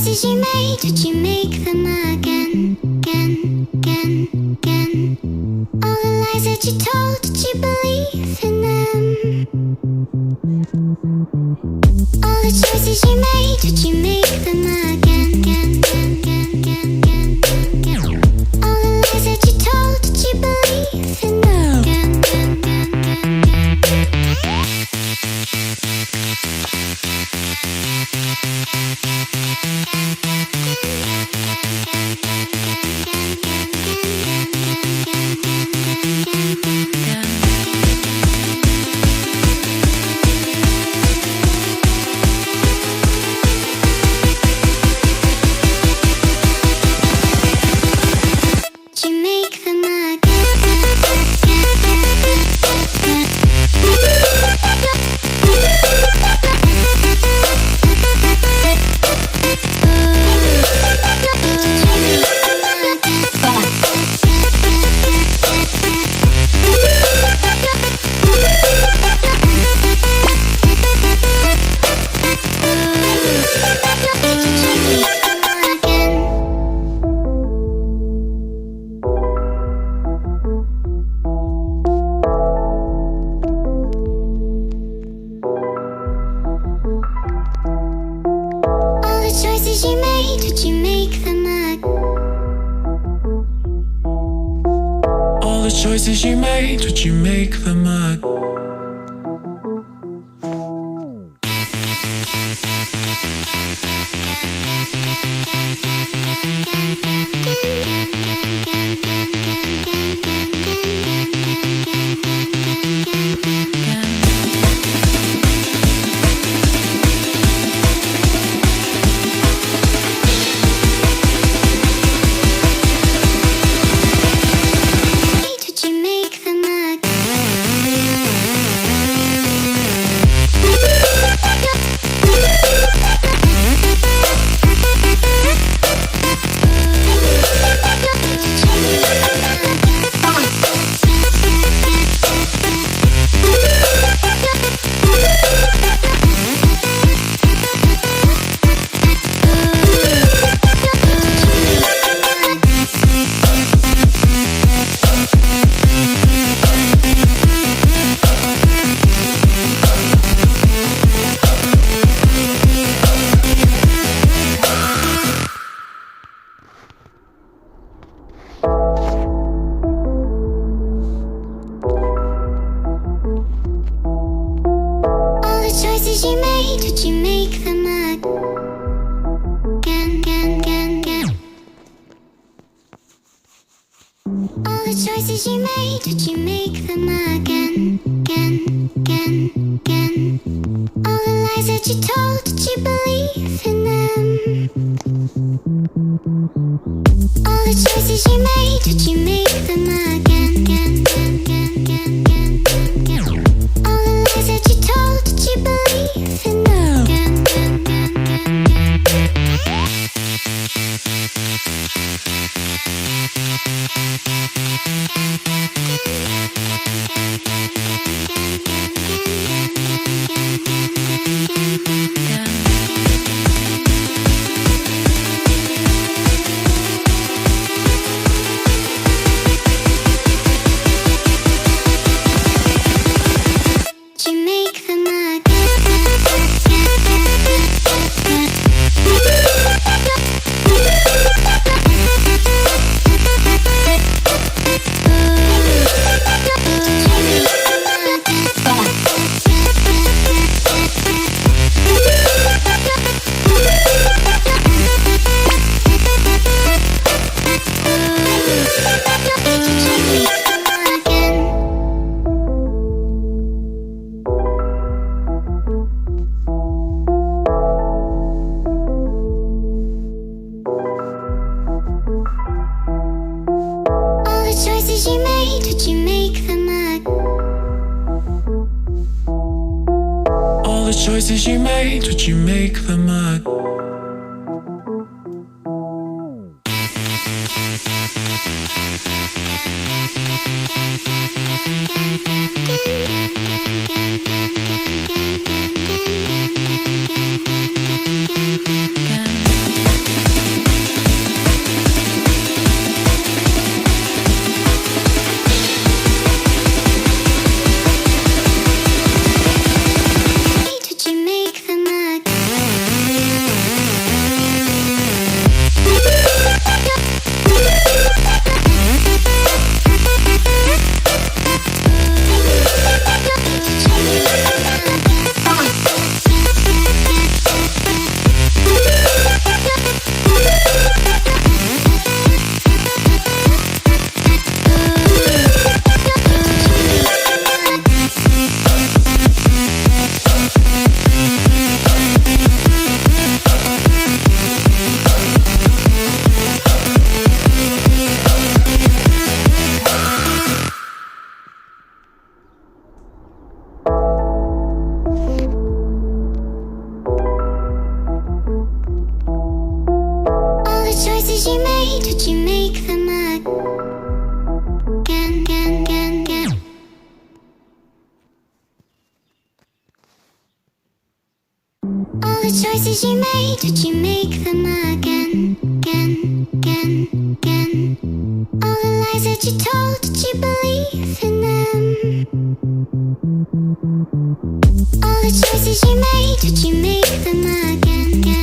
choices you made, would you make them again, again, again, again? All the lies that you told, did you believe in them? All the choices you made, would you make them again, again, again, again, again, again? All the lies that you told, did you believe in them? Again, again, again, again, choices you made, would you make them again? You made, would you make them again, again, again, again? All the choices you made, would you make them again, again, again, again? All the lies that you told, did you believe in them? All the choices you made, would you make them again, again, again, again, again, again? All the lies that you told, did you believe in them? Again, again, again, again, you made, would you make them again? All the choices you made, would you make them again? choices you made, would you make them again, again, again, again? All the choices you made, would you make them again, again, again, again? All the lies that you told, did you believe in them? All the choices you made, would you make them again, again?